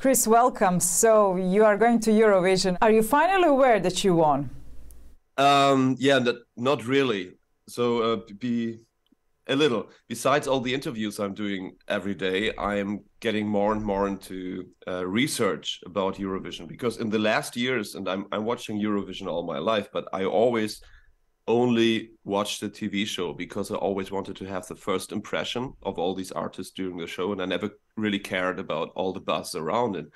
Chris, welcome. So you are going to Eurovision. Are you finally aware that you won? Yeah, not really. So be a little. Besides all the interviews I'm doing every day, I am getting more and more into research about Eurovision, because in the last years, and I'm watching Eurovision all my life, but I always only watched the TV show because I always wanted to have the first impression of all these artists during the show, and I never really cared about all the buzz around it.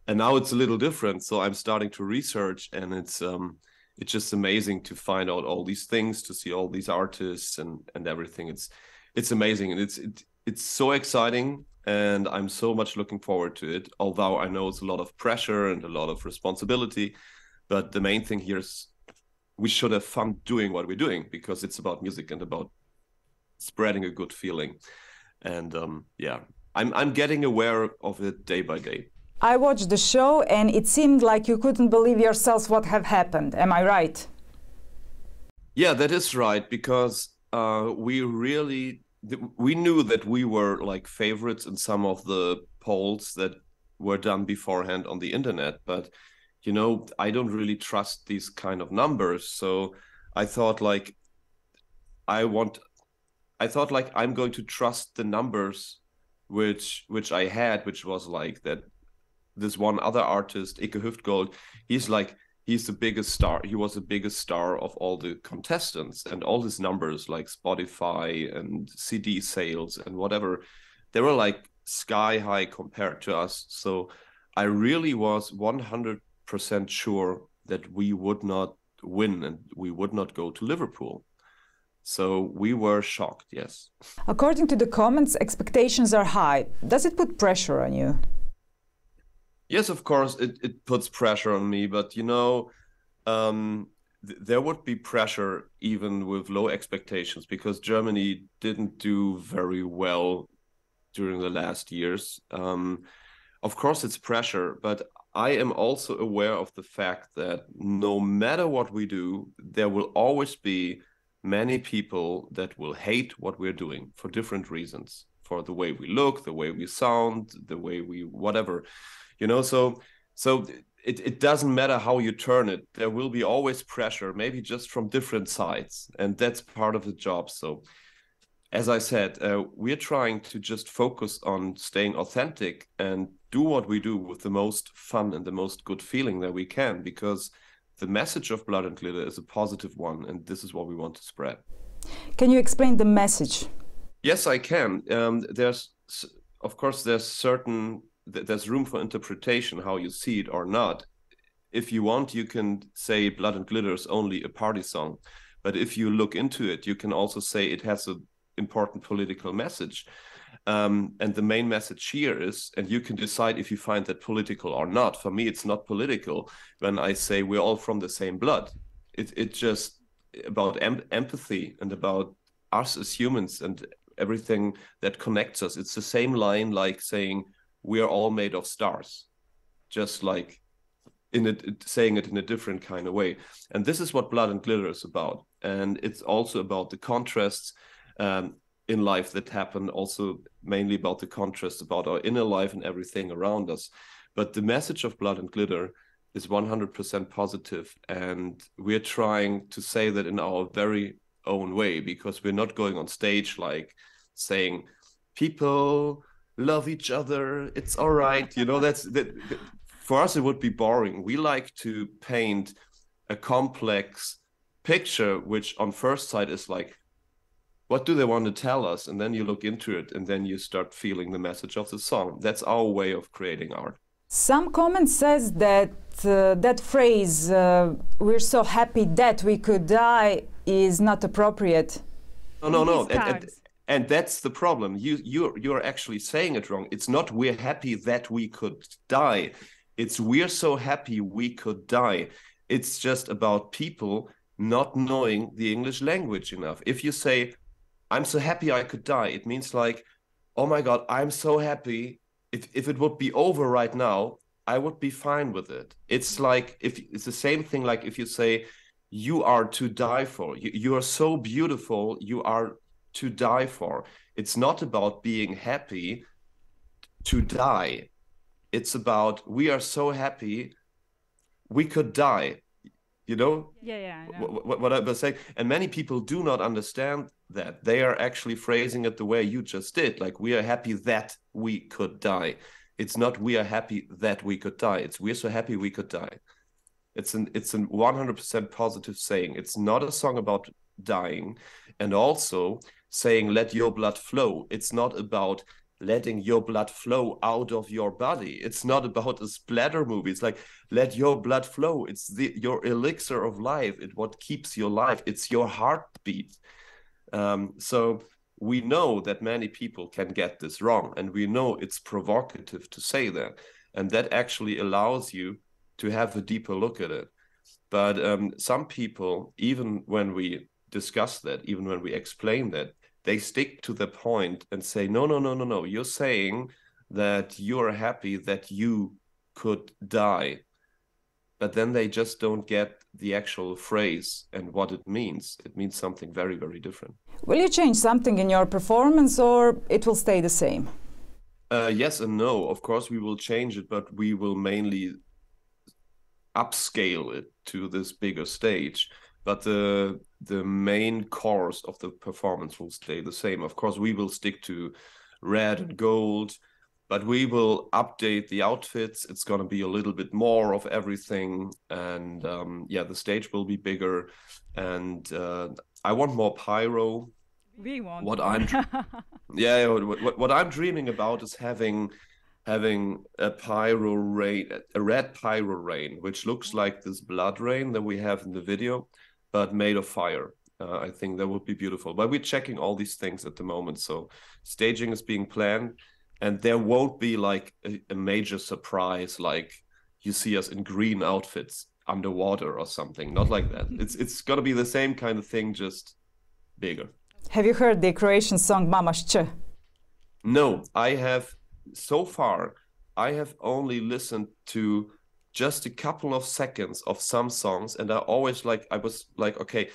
And now it's a little different, so I'm starting to research, and it's just amazing to find out all these things, to see all these artists and everything. It's amazing, and it's so exciting, and I'm so much looking forward to it. Although I know it's a lot of pressure and a lot of responsibility, but the main thing here is we should have fun doing what we're doing, because it's about music and about spreading a good feeling. And yeah, I'm getting aware of it day by day. I watched the show and it seemed like you couldn't believe yourselves what have happened. Am I right? Yeah, that is right, because we knew that we were like favorites in some of the polls that were done beforehand on the internet, but you know, I don't really trust these kind of numbers. So I thought like I'm going to trust the numbers which I had, which was like that this one other artist, Ike Hüftgold, he's the biggest star. He was the biggest star of all the contestants, and all these numbers like Spotify and CD sales and whatever, they were like sky high compared to us. So I really was 100% sure that we would not win and we would not go to Liverpool. So we were shocked, yes. According to the comments, expectations are high. Does it put pressure on you? Yes, of course, it puts pressure on me, but you know, there would be pressure even with low expectations, because Germany didn't do very well during the last years. Of course, it's pressure, but I am also aware of the fact that no matter what we do, there will always be many people that will hate what we're doing for different reasons, for the way we look, the way we sound, the way we whatever, you know. So it doesn't matter how you turn it, there will be always pressure, maybe just from different sides, and that's part of the job. So as I said, we're trying to just focus on staying authentic and do what we do with the most fun and the most good feeling that we can, because the message of Blood and Glitter is a positive one, and this is what we want to spread. Can you explain the message? Yes, I can. Of course, there's room for interpretation, how you see it or not. If you want, you can say Blood and Glitter is only a party song, but if you look into it, you can also say it has an important political message. And the main message here is, and you can decide if you find that political or not. For me, it's not political when I say we're all from the same blood. It's just about empathy and about us as humans and everything that connects us. It's the same line like saying we're all made of stars, just like saying it in a different kind of way. And this is what Blood and Glitter is about. And it's also about the contrasts in life that happen, also mainly about the contrast about our inner life and everything around us. But the message of Blood and Glitter is 100% positive, and we're trying to say that in our very own way, because we're not going on stage like saying people love each other, it's all right, you know. For us it would be boring. We like to paint a complex picture, which on first sight is like, what do they want to tell us? And then you look into it, and then you start feeling the message of the song. That's our way of creating art. Some comment says that that phrase, we're so happy that we could die, is not appropriate. No. And that's the problem. You're actually saying it wrong. It's not we're happy that we could die. It's we're so happy we could die. It's just about people not knowing the English language enough. If you say, I'm so happy I could die, it means like, oh my God, I'm so happy. If it would be over right now, I would be fine with it. It's like, it's the same thing like if you say, you are to die for. You are so beautiful, you are to die for. It's not about being happy to die. it's about, we are so happy we could die. You know? Yeah, I know. What I was saying. And many people do not understand that. They are actually phrasing it the way you just did. Like, we are happy that we could die. It's not we are happy that we could die. It's we're so happy we could die. It's an 100% positive saying. It's not a song about dying. And also saying, let your blood flow. It's not about letting your blood flow out of your body. It's not about a splatter movie. It's like, let your blood flow. It's your elixir of life. It's what keeps your life. It's your heartbeat. So we know that many people can get this wrong, and we know it's provocative to say that. And that actually allows you to have a deeper look at it. But some people, even when we discuss that, even when we explain that, they stick to the point and say, no. You're saying that you're happy that you could die. But then they just don't get the actual phrase and what it means. It means something very, very different. Will you change something in your performance, or it will stay the same? Yes and no. Of course, we will change it, but we will mainly upscale it to this bigger stage. But the main course of the performance will stay the same. Of course, we will stick to red and gold, but we will update the outfits. It's going to be a little bit more of everything. And yeah, the stage will be bigger. And I want more pyro. We want what more. What I'm dreaming about is having a pyro rain, a red pyro rain, which looks like this blood rain that we have in the video, but made of fire. I think that would be beautiful. But we're checking all these things at the moment. So staging is being planned, and there won't be like a major surprise, like you see us in green outfits underwater or something. Not like that. It's got to be the same kind of thing, just bigger. Have you heard the Croatian song Mama's Č? No, so far, I have only listened to just a couple of seconds of some songs, and I was like, okay,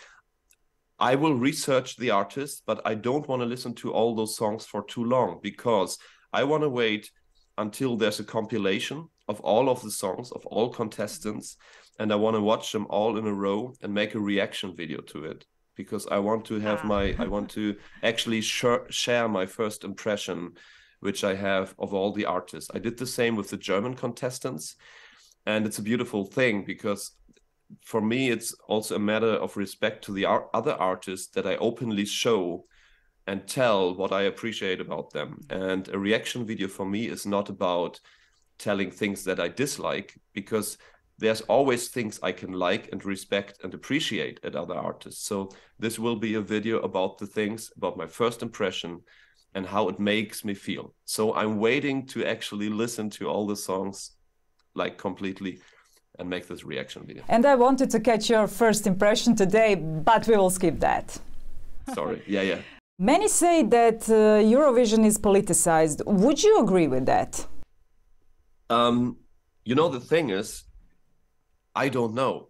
I will research the artist, but I don't want to listen to all those songs for too long, because I want to wait until there's a compilation of all of the songs of all contestants, and I want to watch them all in a row and make a reaction video to it, because I want to have I want to actually share my first impression, which I have of all the artists. I did the same with the German contestants, and it's a beautiful thing, because for me, it's also a matter of respect to the other artists that I openly show and tell what I appreciate about them. And a reaction video for me is not about telling things that I dislike, because there's always things I can like and respect and appreciate at other artists. So this will be a video about the things, about my first impression and how it makes me feel. So I'm waiting to actually listen to all the songs like completely and make this reaction video. And I wanted to catch your first impression today, but we will skip that. Sorry, yeah. Many say that Eurovision is politicized. Would you agree with that? You know, the thing is, I don't know.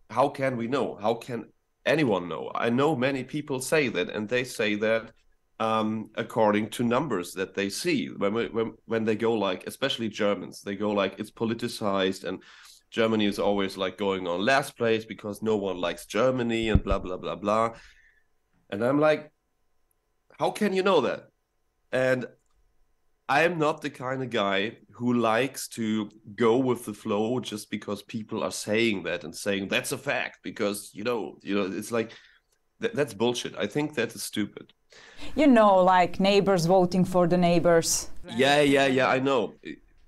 How can we know? How can anyone know? I know many people say that, and they say that according to numbers that they see when they go, like, especially Germans, they go like, it's politicized, and Germany is always like going on last place because no one likes Germany and blah blah blah blah. And I'm like, how can you know that? And I am not the kind of guy who likes to go with the flow just because people are saying that and saying that's a fact, because you know it's like that's bullshit. I think that is stupid. You know, like neighbors voting for the neighbors. Yeah, I know.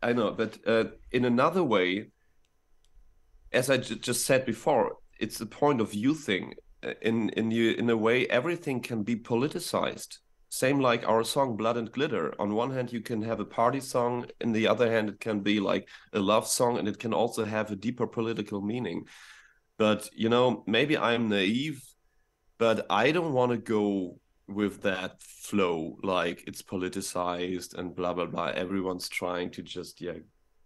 But in another way, as I just said before, it's a point of view thing. In a way, everything can be politicized. Same like our song Blood and Glitter. On one hand, you can have a party song. In the other hand, it can be like a love song, and it can also have a deeper political meaning. But, you know, maybe I'm naive, but I don't want to go with that flow, like it's politicized and blah, blah, blah. Everyone's trying to just,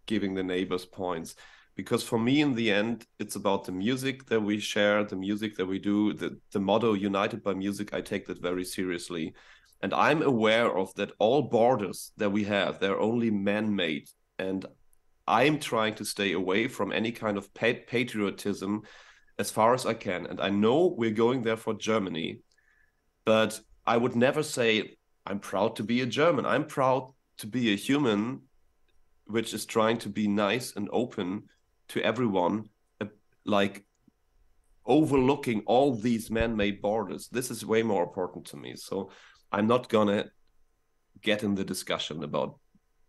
giving the neighbors points. Because for me, in the end, it's about the music that we share, the music that we do, the motto, United by Music. I take that very seriously. And I'm aware of that all borders that we have, they're only man-made. And I'm trying to stay away from any kind of patriotism as far as I can. And I know we're going there for Germany, but I would never say I'm proud to be a German. I'm proud to be a human which is trying to be nice and open to everyone, like overlooking all these man-made borders. This is way more important to me. So I'm not gonna get in the discussion about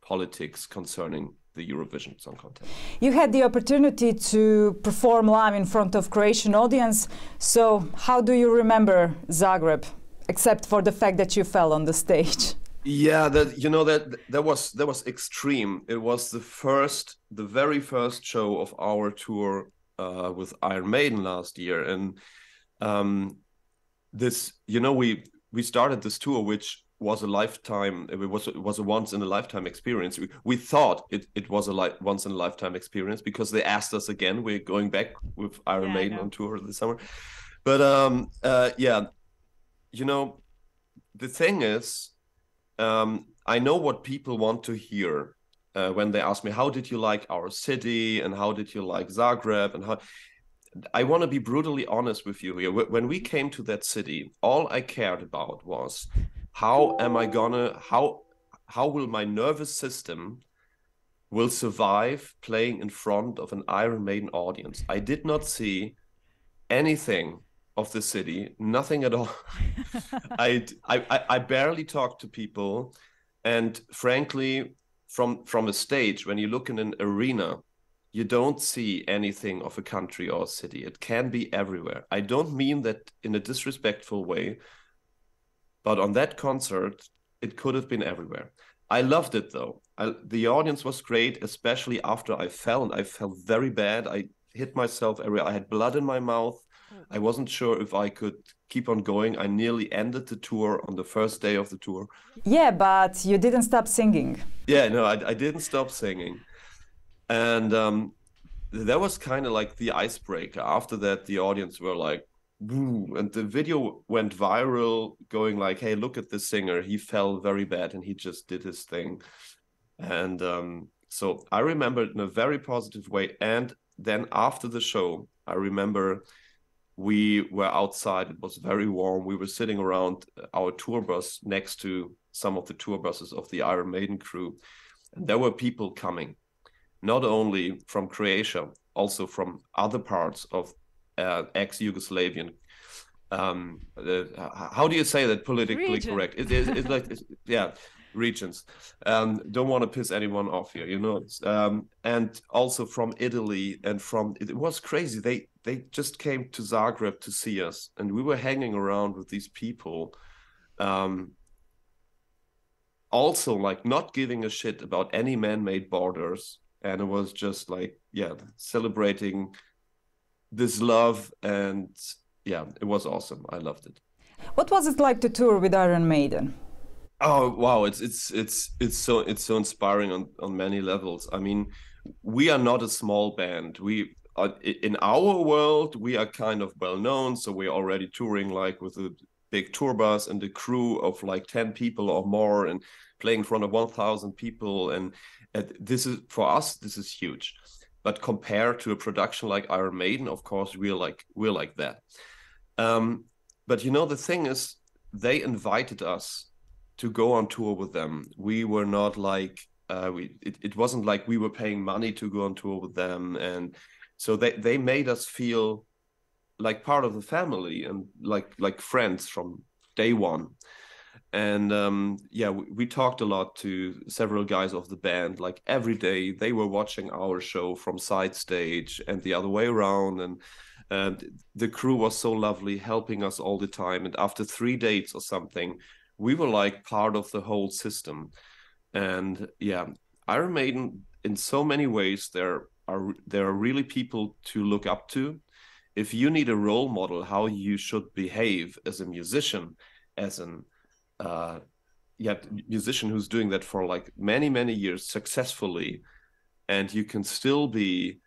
politics concerning the Eurovision Song Contest. You had the opportunity to perform live in front of Croatian audience. So how do you remember Zagreb, except for the fact that you fell on the stage? Yeah, that was extreme. It was the very first show of our tour with Iron Maiden last year, and this, we started this tour, which was a lifetime. It was a once in a lifetime experience. We thought it was a once in a lifetime experience because they asked us again. We're going back with Iron Maiden on tour this summer, but the thing is, I know what people want to hear when they ask me, how did you like our city and how did you like Zagreb? And how I want to be brutally honest with you here. When we came to that city, all I cared about was how will my nervous system will survive playing in front of an Iron Maiden audience. I did not see anything of the city, nothing at all. I barely talked to people, and frankly, from a stage, when you look in an arena, you don't see anything of a country or a city. It can be everywhere. I don't mean that in a disrespectful way, but on that concert, it could have been everywhere. I loved it though. The audience was great, especially after I fell, and I felt very bad. I hit myself everywhere. I had blood in my mouth. I wasn't sure if I could keep on going. I nearly ended the tour on the first day of the tour. Yeah, but you didn't stop singing. Yeah, no, I didn't stop singing. And that was kind of like the icebreaker. After that, the audience were like, woo, and the video went viral, going like, hey, look at this singer. He fell very bad and he just did his thing. And so I remember it in a very positive way. And then after the show, I remember we were outside. It was very warm. We were sitting around our tour bus next to some of the tour buses of the Iron Maiden crew. And there were people coming, not only from Croatia, also from other parts of ex-Yugoslavian. How do you say that politically correct? It's like, yeah, regions. Don't want to piss anyone off here, and also from Italy, and it was crazy. They just came to Zagreb to see us, and we were hanging around with these people, also like not giving a shit about any man-made borders, and it was just like, yeah, celebrating this love, and yeah, it was awesome. I loved it. What was it like to tour with Iron Maiden? Oh wow, it's so inspiring on many levels. I mean, we are not a small band. We are, in our world, we are kind of well known, so we're already touring like with a big tour bus and a crew of like 10 people or more, and playing in front of 1,000 people, and this is, for us, this is huge. But compared to a production like Iron Maiden, of course, we're like that. But the thing is, they invited us to go on tour with them. We were not like, it wasn't like we were paying money to go on tour with them. And so they made us feel like part of the family and like friends from day one. And yeah, we talked a lot to several guys of the band. Like every day they were watching our show from side stage and the other way around. And the crew was so lovely, helping us all the time. And after 3 dates or something, we were like part of the whole system. And yeah, Iron Maiden, in so many ways, there are really people to look up to. If you need a role model, how you should behave as a musician, as an musician who's doing that for like many years successfully, and you can still be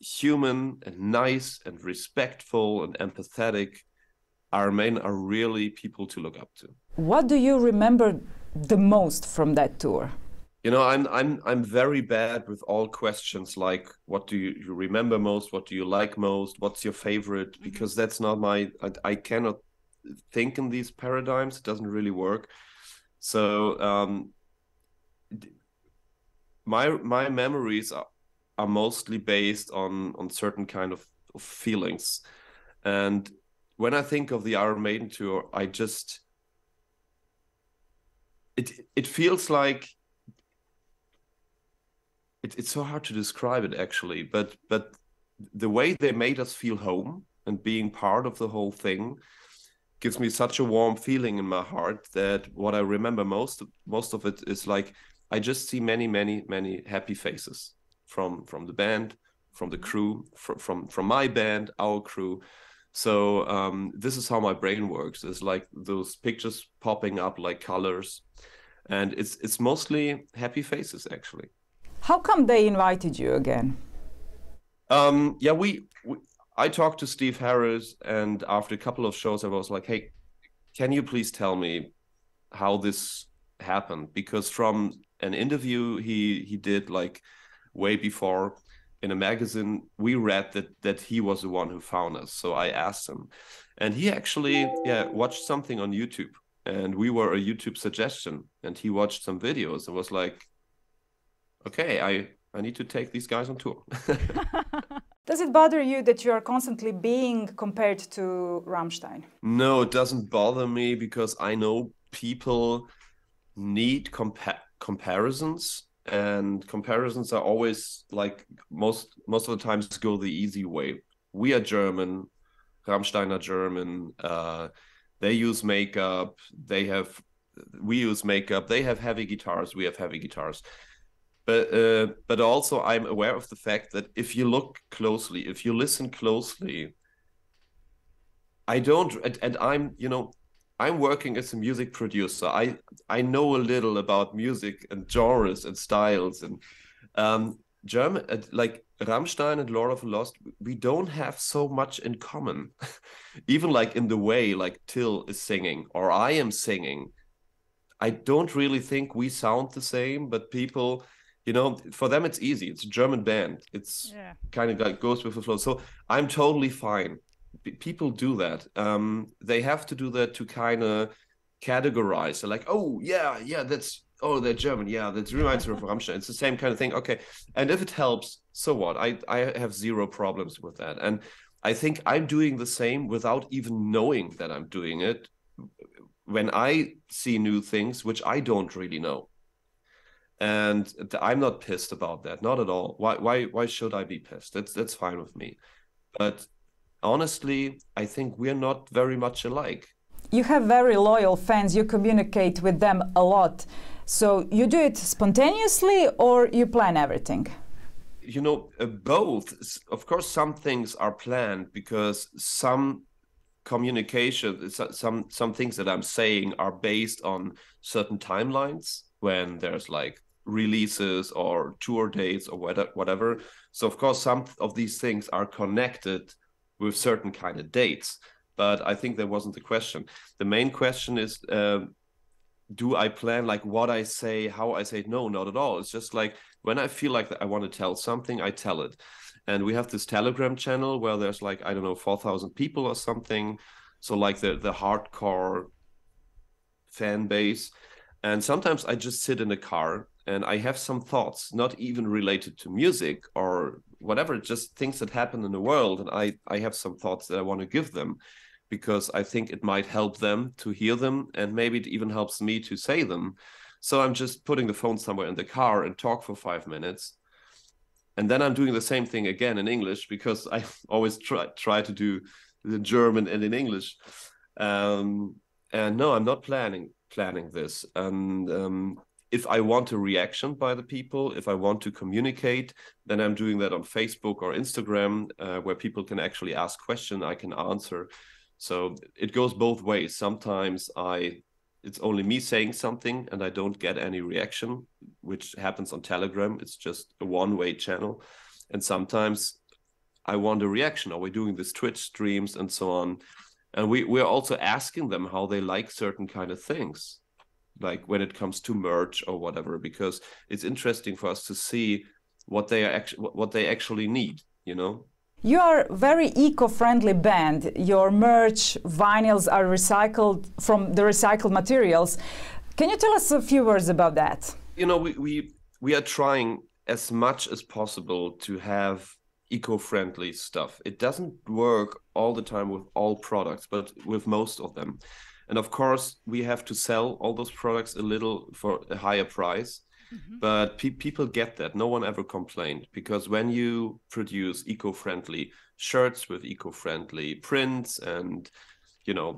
human and nice and respectful and empathetic, Iron Maiden are really people to look up to. What do you remember the most from that tour? You know, I'm very bad with all questions like, what do you remember most? What do you like most? What's your favorite? Because that's not I cannot think in these paradigms. It doesn't really work. So my memories are mostly based on certain kind of feelings. And when I think of the Iron Maiden tour, I just it feels like it's so hard to describe it actually, but the way they made us feel home and being part of the whole thing gives me such a warm feeling in my heart that what I remember most of it is like I just see many happy faces from the band, from the crew, from my band, our crew. So this is how my brain works. It's like those pictures popping up like colors, and it's mostly happy faces actually. How come they invited you again? Yeah, I talked to Steve Harris, and after a couple of shows, I was like, hey, can you please tell me how this happened? Because from an interview he did like way before in a magazine, we read that he was the one who found us. So I asked him, and he actually watched something on YouTube, and we were a YouTube suggestion, and he watched some videos and was like, okay, I need to take these guys on tour. Does it bother you that you are constantly being compared to Rammstein? No, it doesn't bother me because I know people need comparisons, and comparisons are always like most of the times go the easy way. We are German, Rammstein are German, they use makeup, we use makeup, they have heavy guitars, we have heavy guitars. But also I'm aware of the fact that if you look closely, if you listen closely, I don't, and I'm, you know, I'm working as a music producer. I know a little about music and genres and styles, and German, like Rammstein and Lord of the Lost, we don't have so much in common. Even like in the way like Till is singing or I am singing, I don't really think we sound the same, but people, you know, for them it's easy. It's a German band. It's kind of like goes with the flow. So I'm totally fine. People do that. They have to do that to kind of categorize. They're like, oh yeah, they're German. Yeah, that reminds me of Rammstein. It's the same kind of thing. Okay, and if it helps, so what? I have zero problems with that. And I think I'm doing the same without even knowing that I'm doing it. When I see new things, which I don't really know. And I'm not pissed about that, not at all. Why should I be pissed? That's fine with me. But honestly, I think we're not very much alike. You have very loyal fans. You communicate with them a lot. So you do it spontaneously or you plan everything? You know, both. Of course, some things are planned because some communication, some things that I'm saying are based on certain timelines when there's like releases or tour dates or whatever. So of course some of these things are connected with certain kind of dates, but I think that wasn't the question. The main question is, do I plan like what I say, how I say it? No, not at all. It's just like when I feel like I want to tell something, I tell it. And we have this Telegram channel where there's like, I don't know, 4,000 people or something. So like the hardcore fan base. And sometimes I just sit in a car and I have some thoughts, not even related to music or whatever, just things that happen in the world. And I have some thoughts that I want to give them because I think it might help them to hear them. And maybe it even helps me to say them. So I'm just putting the phone somewhere in the car and talk for 5 minutes. And then I'm doing the same thing again in English because I always try to do the German and in English. And no, I'm not planning this. And if I want a reaction by the people, if I want to communicate, then I'm doing that on Facebook or Instagram, where people can actually ask questions, I can answer. So it goes both ways. Sometimes it's only me saying something and I don't get any reaction, which happens on Telegram. It's just a one-way channel. And sometimes I want a reaction. Are we doing this Twitch streams and so on? And we're also asking them how they like certain kind of things. like when it comes to merch or whatever, because it's interesting for us to see what they actually need, you know. You are a very eco-friendly band. Your merch, vinyls are recycled from the recycled materials. Can you tell us a few words about that? You know, we are trying as much as possible to have eco-friendly stuff. It doesn't work all the time with all products, but with most of them. And of course, we have to sell all those products a little for a higher price. But people get that. No one ever complained, because when you produce eco-friendly shirts with eco-friendly prints and, you know,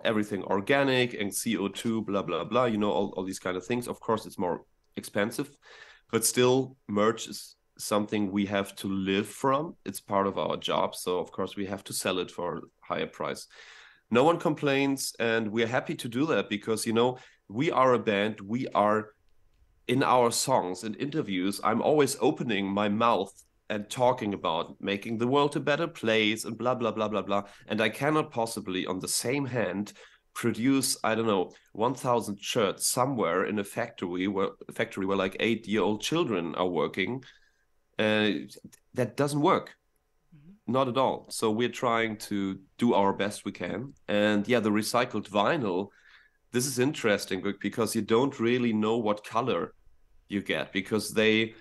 everything organic and CO2, blah, blah, blah, you know, all these kind of things, of course, it's more expensive, but still merch is something we have to live from. It's part of our job. So, of course, we have to sell it for a higher price. No one complains, and we're happy to do that because, you know, we are a band. We are in our songs and interviews, I'm always opening my mouth and talking about making the world a better place and blah, blah, blah, blah, blah. And I cannot possibly, on the same hand, produce, I don't know, 1,000 shirts somewhere in a factory where like 8-year-old children are working. That doesn't work. Not at all. So we're trying to do our best we can. And yeah, the recycled vinyl, this is interesting because you don't really know what color you get, because they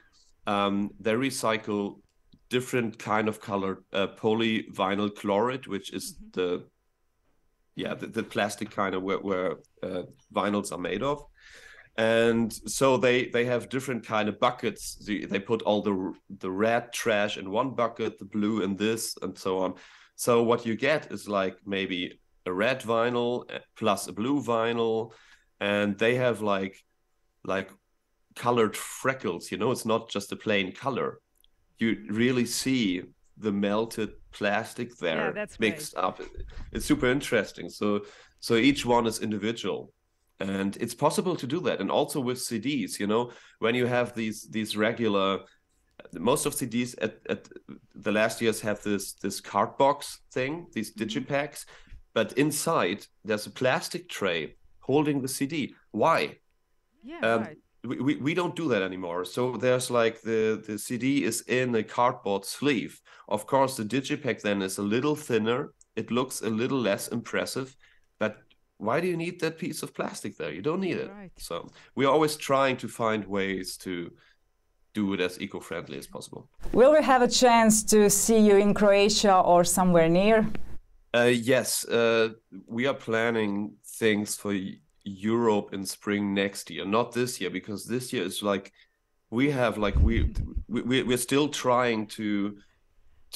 recycle different kind of color, polyvinyl chloride, which is the plastic kind of where vinyls are made of. And so they have different kind of buckets. They put all the red trash in one bucket, the blue in this, and so on. So what you get is like maybe a red vinyl plus a blue vinyl, and they have like colored freckles, you know. It's not just a plain color. You really see the melted plastic there mixed up. It's super interesting. So each one is individual, and it's possible to do that. And also with CDs, you know, when you have these regular, most of CDs at the last years have this card box thing, these digipacks. But inside, there's a plastic tray holding the CD. Why? Yeah, right. We don't do that anymore. So there's like the CD is in a cardboard sleeve. Of course, the digipack then is a little thinner. It looks a little less impressive. But why do you need that piece of plastic there? You don't need it. Right. So we're always trying to find ways to do it as eco-friendly as possible. Will we have a chance to see you in Croatia or somewhere near? Yes, we are planning things for Europe in spring next year, not this year, because this year is like we're still trying to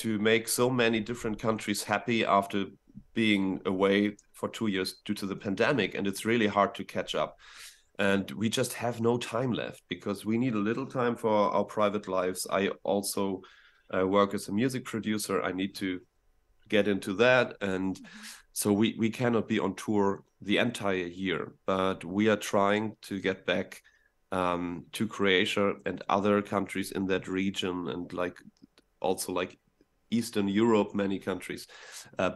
make so many different countries happy after being away for 2 years due to the pandemic, and it's really hard to catch up. And we just have no time left because we need a little time for our private lives. I also work as a music producer. I need to get into that, and so we cannot be on tour the entire year, but we are trying to get back to Croatia and other countries in that region, and like also like Eastern Europe, many countries,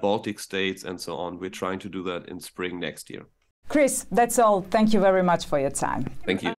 Baltic states and so on. We're trying to do that in spring next year. Chris, that's all. Thank you very much for your time. Thank you.